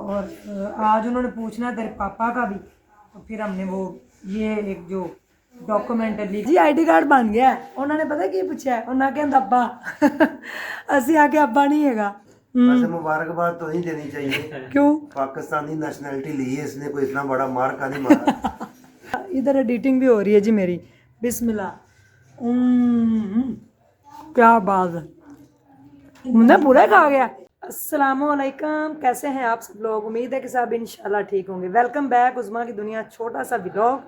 और आज उन्होंने पूछना तेरे पापा का भी, तो फिर हमने वो ये एक जो डॉक्यूमेंट ली जी आईडी कार्ड बन गया है। उन्होंने पता की पूछा है, उन्होंने कहता अब्बा असी आके अब्बा नहीं हैगा। वैसे मुबारकबाद तो नहीं देनी चाहिए। क्यों? पाकिस्तानी नेशनैलिटी ली है इसने, कोई इतना बड़ा मार का नहीं मारा। इधर एडिटिंग भी हो रही है जी मेरी। बिस्मिल्लाह। क्या बात है, मुझे पूरा खा गया। अस्सलामुअलैकुम, कैसे हैं आप सब लोग? उम्मीद है कि सब इंशाल्लाह ठीक होंगे। वेलकम बैक उज़मा की दुनिया, छोटा सा व्लॉग।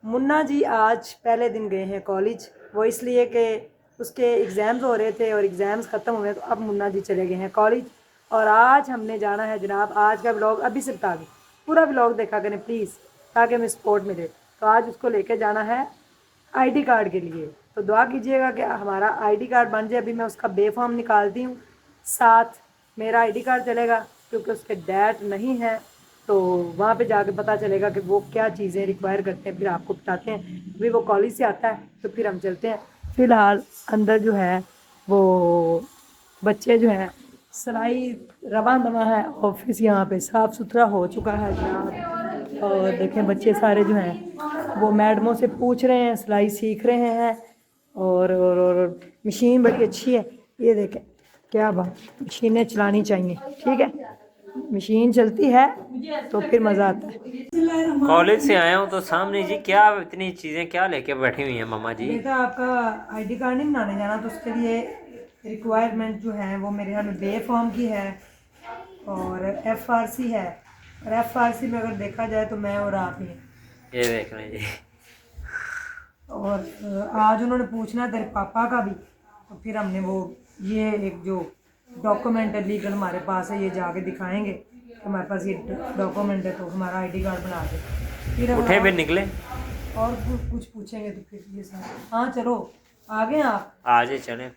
मुन्ना जी आज पहले दिन गए हैं कॉलेज, वो इसलिए कि उसके एग्ज़ाम्स हो रहे थे और एग्ज़ाम्स ख़त्म हुए, तो अब मुन्ना जी चले गए हैं कॉलेज। और आज हमने जाना है जनाब, आज का व्लॉग अभी से बता दूँ, पूरा व्लॉग देखा करें प्लीज़ ताकि हमें सपोर्ट मिले। तो आज उसको लेके जाना है आईडी कार्ड के लिए, तो दुआ कीजिएगा कि हमारा आईडी कार्ड बन जाए। अभी मैं उसका बे फॉर्म निकालती हूँ, साथ मेरा आईडी कार्ड चलेगा क्योंकि उसके डैड नहीं है, तो वहाँ पे जाके पता चलेगा कि वो क्या चीज़ें रिक्वायर करते हैं, फिर आपको बताते हैं। अभी वो कॉलेज से आता है तो फिर हम चलते हैं। फ़िलहाल अंदर जो है वो बच्चे जो हैं सिलाई रवा दवा है, ऑफिस यहाँ पे साफ़ सुथरा हो चुका है जनाब। और देखें बच्चे सारे जो हैं वो मैडमों से पूछ रहे हैं, सिलाई सीख रहे हैं। और मशीन बड़ी अच्छी है, ये देखें क्या बात, मशीनें चलानी चाहिए, ठीक है। मशीन चलती है तो फिर मज़ा आता है। कॉलेज से आया हूँ तो सामने जी क्या इतनी चीज़ें क्या लेके बैठी हुई हैं मम्मा जी। बेटा आपका आईडी कार्ड नहीं बनाने जाना, तो उसके लिए रिक्वायरमेंट जो है वो मेरे यहाँ में बे फॉर्म की है और एफआरसी है। और एफआरसी में अगर देखा जाए तो मैं और आप ही हैं। ये देख रहे हैं जी। और आज उन्होंने पूछना तेरे पापा का भी, तो फिर हमने वो ये एक जो डॉक्यूमेंट है लीगल हमारे पास है, ये जाके दिखाएंगे कि हमारे पास ये डॉक्यूमेंट है, तो हमारा आईडी कार्ड बना दे। फिर उठे भी निकले और कुछ पूछेंगे तो फिर ये सब। हाँ चलो आगे आप आज चले।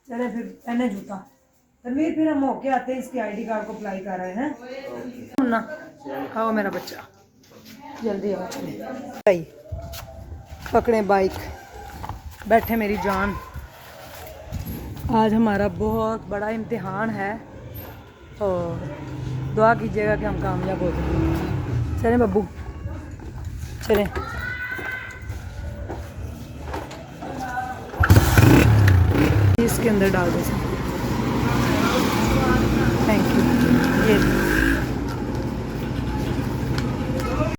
चले फिर पहने जूता तनवीर, फिर हम होके आते हैं, इसकी आईडी कार्ड को अप्लाई कर रहे हैं ना। आओ मेरा बच्चा, जल्दी आओ, चले भाई पकड़े बाइक, बैठे मेरी जान। आज हमारा बहुत बड़ा इम्तिहान है और दुआ कीजिएगा कि हम कामयाब हो जाएं। चलें बब्बू, चलें। इसके अंदर डाल दो, थैंक यू।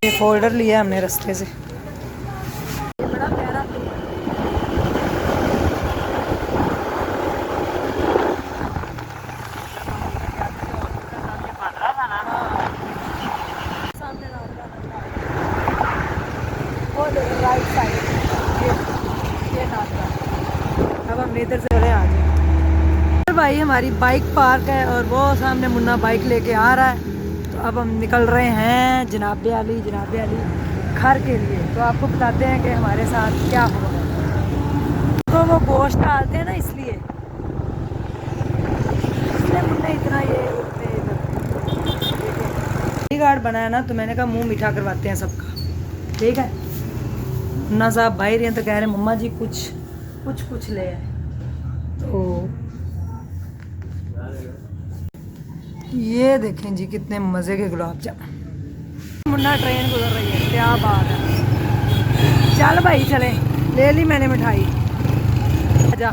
ये फोल्डर लिया हमने रास्ते से। बड़ा प्यारा राइट साइड, ये नादरा। अब हम इधर से चले आ जाए। भाई हमारी बाइक पार्क है और वो सामने मुन्ना बाइक लेके आ रहा है, तो अब हम निकल रहे हैं जनाब अली घर के लिए। तो आपको बताते हैं कि हमारे साथ क्या हुआ। तो वो गोश्त डालते हैं ना, इसलिए मुन्ना इतना ये आईडी कार्ड बनाया ना, तो मैंने कहा मुंह मीठा करवाते हैं सबका, ठीक है। मुन्ना साहब भाई रहे तो कह रहे मम्मा जी कुछ ले आए, तो ये देखें जी कितने मज़े के गुलाब जामुन। मुन्ना ट्रेन गुजर रही है, क्या बात है। चल भाई चले, ले ली मैंने मिठाई, आजा।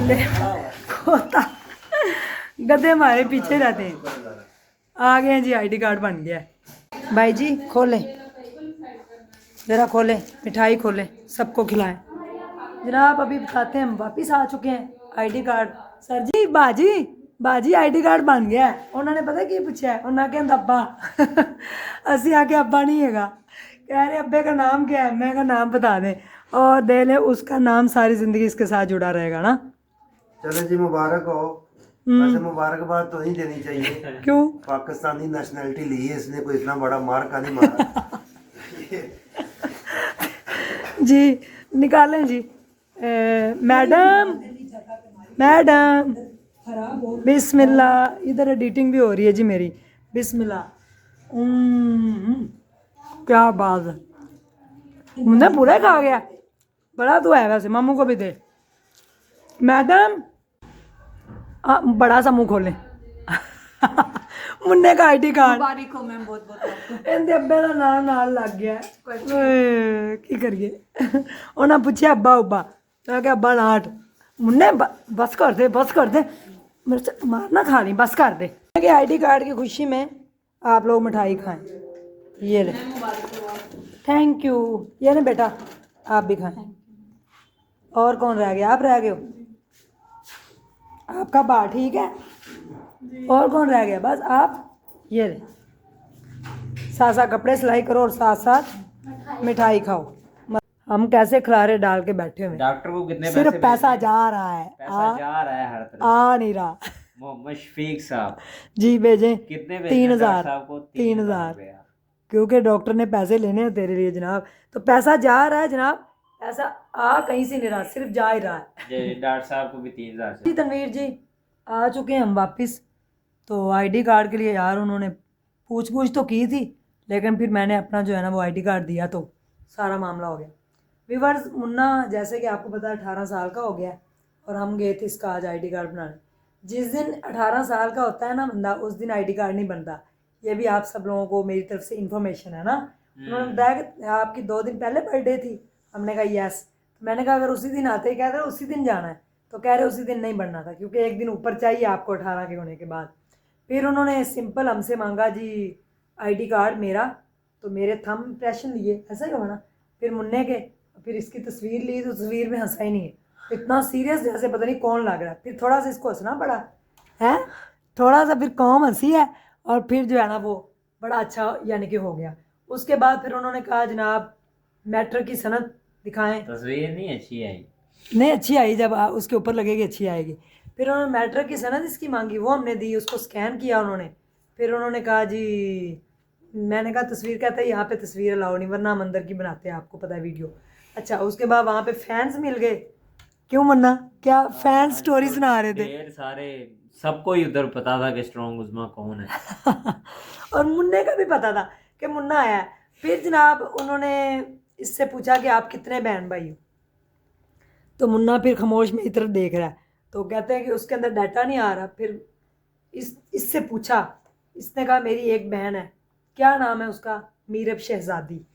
ले खोता, गधे हमारे पीछे रहते हैं। आ गए हैं जी, आईडी कार्ड बन गया है। भाई जी खोलें ज़रा, खोलें मिठाई, खोलें सबको खिलाएं जनाब। अभी बताते हैं, हम वापस आ चुके हैं। आईडी कार्ड सर जी, बाजी आईडी कार्ड बन गया है। उन्होंने पता की पूछा है, उन्होंने कहता अब्बा असी आके अब्बा नहीं हैगा। कह रहे अब्बे का नाम क्या है, मैं का नाम बता दें और दे ले, उसका नाम सारी ज़िंदगी इसके साथ जुड़ा रहेगा ना। चलो जी मुबारक हो। वैसे मुबारकबाद तो नहीं देनी चाहिए। क्यों? पाकिस्तानी नेशनैलिटी ली है इसने, कोई इतना बड़ा मार का नहीं मारा। जी निकालें जी। मैडम बिस्मिल्लाह। इधर एडिटिंग भी हो रही है जी मेरी। बिस्मिल्लाह। क्या बात है, मुझे पूरा खा गया। बड़ा तो है वैसे, मामू को भी दे। मैडम बड़ा सा मुंह खोलें मुन्ने का आईडी कार्ड मुबारक हो मैम, बहुत बहुत आपको। ਇਹਦੇ ਅੱਬੇ ਦਾ ਨਾਂ ਨਾਲ ਲੱਗ ਗਿਆ ਓਏ ਕੀ ਕਰੀਏ ਉਹਨਾਂ ਪੁੱਛਿਆ ਅੱਬਾ ਉੱਬਾ ਮੈਂ ਕਿਹਾ ਅੱਬਾ ਨਾਟ ਮੁੰਨੇ बस कर दे मेरे से मार ना खा ली बस कर दे कि आईडी कार्ड की खुशी में आप लोग मिठाई खाएं ये ले थैंक यू ये ना बेटा आप भी खाएं और कौन रह गया आप रह गए हो आपका बा ठीक है और कौन रह गया बस आप ये ले साथ साथ कपड़े सिलाई करो और साथ साथ मिठाई खाओ हम कैसे खिलारे डाल के बैठे हुए हैं। डॉक्टर को कितने सिर्फ पैसे पैसा जा रहा है पैसा जा रहा है हर तरफ। आ नहीं रहा मोहम्मद शफीक साहब जी भेजे कितने 3,000 साहब को 3,000 क्योंकि डॉक्टर ने पैसे लेने हैं तेरे लिए जनाब तो पैसा जा रहा है जनाब पैसा आ कहीं से नहीं रहा सिर्फ जा ही रहा है डॉक्टर साहब को भी 3,000 जी तनवीर जी आ चुके हैं हम वापस तो आईडी कार्ड के लिए यार उन्होंने पूछ तो की थी लेकिन फिर मैंने अपना जो है ना वो आईडी कार्ड दिया तो सारा मामला हो गया व्यूअर्स मुन्ना जैसे कि आपको पता है 18 साल का हो गया और हम गए थे इसका आज आईडी कार्ड बनाने जिस दिन 18 साल का होता है ना बंदा उस दिन आईडी कार्ड नहीं बनता ये भी आप सब लोगों को मेरी तरफ से इन्फॉर्मेशन है ना उन्होंने बताया कि आपकी 2 दिन पहले बर्थडे थी हमने कहा यस तो मैंने कहा अगर उसी दिन आते ही कह रहे उसी दिन जाना है तो कह रहे उसी दिन नहीं बनना था क्योंकि एक दिन ऊपर चाहिए आपको 18 के होने के बाद फिर उन्होंने सिंपल हमसे मांगा जी आईडी कार्ड मेरा तो मेरे थंब इम्प्रेशन लिए ऐसा ही हुआ ना फिर मुन्ने के फिर इसकी तस्वीर ली तो तस्वीर में हंसा ही नहीं है इतना सीरियस जैसे पता नहीं कौन लग रहा है फिर थोड़ा सा इसको हंसना पड़ा है थोड़ा सा फिर कौम हंसी है और फिर जो है ना वो बड़ा अच्छा यानी कि हो गया उसके बाद फिर उन्होंने कहा जनाब मैट्रिक की सनद दिखाएं तस्वीर नहीं अच्छी आई नहीं अच्छी आई जब उसके ऊपर लगेगी अच्छी आएगी फिर उन्होंने मैट्रिक की सनद इसकी मांगी वो हमने दी उसको स्कैन किया उन्होंने फिर उन्होंने कहा जी मैंने कहा तस्वीर कहता है यहाँ पे तस्वीर अलाउ नहीं वरना हम अंदर की बनाते हैं आपको पता है वीडियो अच्छा उसके बाद वहाँ पे फैंस मिल गए क्यों मन्ना क्या फैन स्टोरी सुना रहे थे ढेर सारे सबको ही उधर पता था कि स्ट्रॉन्ग उज़मा कौन है और मुन्ने का भी पता था कि मुन्ना आया है फिर जनाब उन्होंने इससे पूछा कि आप कितने बहन भाई हो तो मुन्ना फिर खामोश मेरी तरफ देख रहा है तो कहते हैं कि उसके अंदर डाटा नहीं आ रहा फिर इससे पूछा इसने कहा मेरी एक बहन है क्या नाम है उसका मीरब शहजादी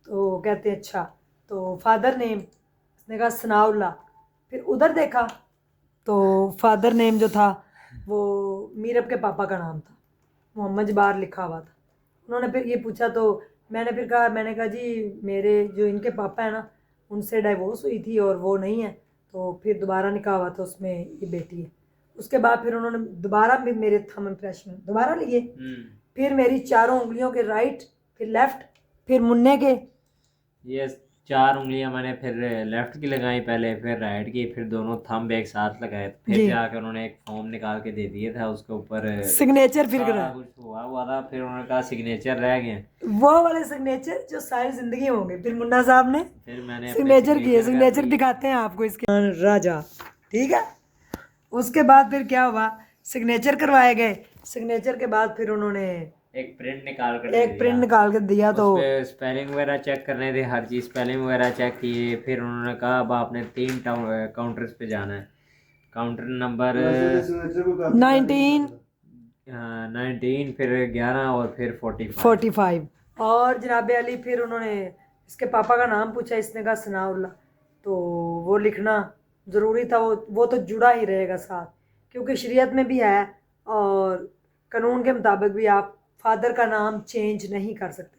तो कहते हैं अच्छा तो फादर नेम इसने कहा सनाउल्ला फिर उधर देखा तो फादर नेम जो था वो मीरब के पापा का नाम था मोहम्मद जबार लिखा हुआ था उन्होंने फिर ये पूछा तो मैंने कहा जी मेरे जो इनके पापा है ना उनसे डाइवोर्स हुई थी और वो नहीं है तो फिर दोबारा निकाह हुआ था उसमें ये बेटी है उसके बाद फिर उन्होंने दोबारा भी मेरे थंब इम्प्रेशन दोबारा लिए फिर मेरी चारों उंगलियों के राइट फिर लेफ़्ट फिर मुन्ने के ये 4 उंगलियां मैंने फिर लेफ्ट की लगाई पहले फिर राइट की फिर दोनों थंब एक साथ लगाए फिर जाकर उन्होंने एक फॉर्म निकाल के दे दिया था उसके ऊपर सिग्नेचर फिर करा कुछ हुआ था फिर उन्होंने कहा सिग्नेचर रह गए वो वाले सिग्नेचर जो सारी जिंदगी होंगे फिर मुन्ना साहब ने फिर मैंने सिग्नेचर किए सिग्नेचर दिखाते हैं आपको इसके राजा ठीक है उसके बाद फिर क्या हुआ सिग्नेचर करवाए गए सिग्नेचर के बाद फिर उन्होंने एक प्रिंट निकाल कर दिया तो स्पेलिंग वगैरह चेक करने थे हर चीज़ स्पेलिंग वगैरह चेक किए फिर उन्होंने कहा अब आपने 3 काउंटर्स पे जाना है काउंटर नंबर 19 फिर 11 और फिर 45 और जनाब अली फिर उन्होंने इसके पापा का नाम पूछा इसने कहा सनाउल्ला तो वो लिखना ज़रूरी था वो तो जुड़ा ही रहेगा साथ क्योंकि शरीयत में भी है और कानून के मुताबिक भी आप फादर का नाम चेंज नहीं कर सकते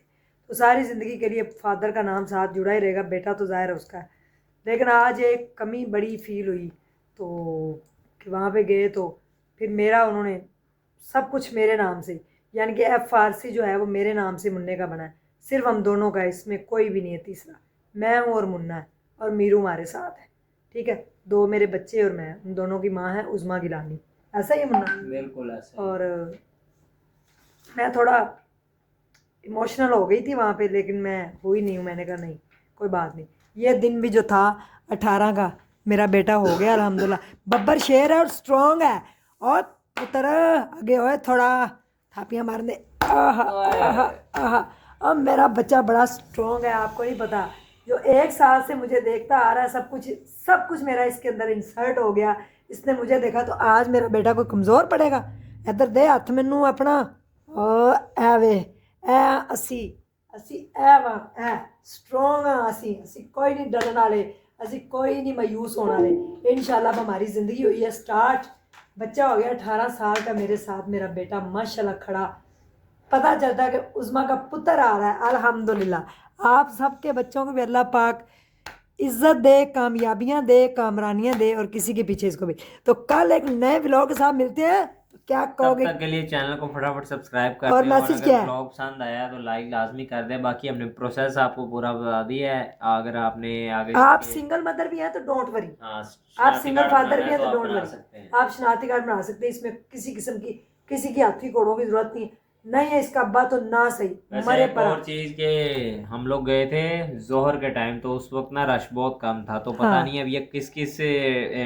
तो सारी ज़िंदगी के लिए फादर का नाम साथ जुड़ा ही रहेगा बेटा तो ज़ाहिर है उसका है लेकिन आज एक कमी बड़ी फील हुई तो कि वहाँ पे गए तो फिर मेरा उन्होंने सब कुछ मेरे नाम से यानी कि FRC जो है वो मेरे नाम से मुन्ने का बना है सिर्फ हम दोनों का इसमें कोई भी नहीं है तीसरा मैं हूँ और मुन्ना है और मीरू हमारे साथ है ठीक है 2 मेरे बच्चे और मैं उन दोनों की माँ है उज़मा गिलानी ऐसा ही है मुन्ना बिल्कुल ऐसा और मैं थोड़ा इमोशनल हो गई थी वहाँ पे लेकिन मैं हुई नहीं हूँ मैंने कहा नहीं कोई बात नहीं ये दिन भी जो था 18 का मेरा बेटा हो गया अल्हम्दुलिल्लाह बब्बर शेर है और स्ट्रॉन्ग है और पुत्र आगे होए थोड़ा थापियाँ मारने अब मेरा बच्चा बड़ा स्ट्रॉन्ग है आपको नहीं पता जो 1 साल से मुझे देखता आ रहा है, सब कुछ मेरा इसके अंदर इंसर्ट हो गया। इसने मुझे देखा तो आज मेरा बेटा कोई कमज़ोर पड़ेगा। इधर दे हथ मैनू अपना। ऐ वे ऐ असी असी ऐ वा ऐ स्ट्रोंग हाँ। असी कोई नहीं डरन वाले, असी कोई नहीं मायूस होने वाले। इंशाल्लाह हमारी ज़िंदगी हुई है स्टार्ट। बच्चा हो गया 18 साल का मेरे साथ, मेरा बेटा माशाल्लाह खड़ा। पता चलता है कि उस्मा का पुत्र आ रहा है। अल्हम्दुलिल्लाह। आप सबके बच्चों को भी अल्लाह पाक इज्जत दे, कामयाबियां दे, कामरानियां दे, और किसी के पीछे इसको भी। तो कल एक नए व्लॉग के साथ मिलते हैं। तो क्या तब कहोगे? तक के लिए चैनल को फटाफट सब्सक्राइब कर और दें, मैसेज क्या है? ब्लॉग पसंद आया तो लाइक लाजमी कर दें। बाकी हमने प्रोसेस आपको पूरा बता दिया है। अगर आपने आगे आप सिंगल मदर भी हैं तो डोंट वरी। हाँ, आप सिंगल फादर भी हैं तो आप डोंट बना वरी। सकते हैं। आप शनाख्ती कार्ड बना सकते हैं। इसमें किसी किस्म की किसी की हाथी कोड़ों की जरूरत नहीं है। इसका अब्बा तो ना सही वैसे मरे एक पर। और चीज के हम लोग गए थे जोहर के टाइम, तो उस वक्त ना रश बहुत कम था। तो पता हाँ। नहीं अब ये किस किस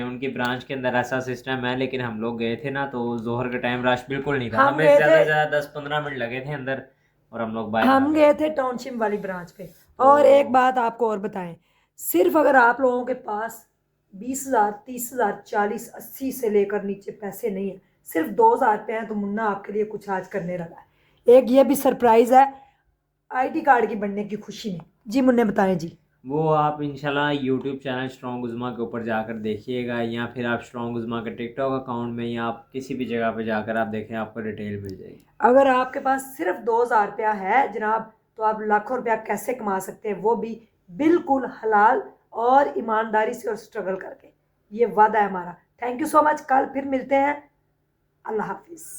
उनकी ब्रांच के अंदर ऐसा सिस्टम है, लेकिन हम लोग गए थे ना तो जोहर के टाइम रश बिल्कुल नहीं था। हम हमें गए ज्यादा थे से ज्यादा 10-15 मिनट लगे थे अंदर और हम लोग बाहर आ हम गए गए थे। थे टाउनशिप वाली ब्रांच पे। और एक बात आपको और बताएं, सिर्फ अगर आप लोगों के पास 20,000, 30,000, 40, 80 से लेकर नीचे पैसे नहीं है, सिर्फ 2,000 रुपये हैं, तो मुन्ना आपके लिए कुछ आज करने लगा है। एक ये भी सरप्राइज है आईडी कार्ड की बनने की खुशी में। जी मुन्ने बताएं जी। वो आप इंशाल्लाह यूट्यूब चैनल स्ट्रॉन्ग उज़मा के ऊपर जाकर देखिएगा, या फिर आप स्ट्रॉन्ग उज़मा के टिकटॉक अकाउंट में, या आप किसी भी जगह पे जाकर आप देखें, आपको डिटेल मिल जाएगी। अगर आपके पास सिर्फ 2,000 रुपया है जनाब, तो आप लाखों रुपया कैसे कमा सकते हैं, वो भी बिल्कुल हलाल और ईमानदारी से और स्ट्रगल करके। ये वादा है हमारा। Thank you so much. कल फिर मिलते हैं। अल्लाह हाफिज़।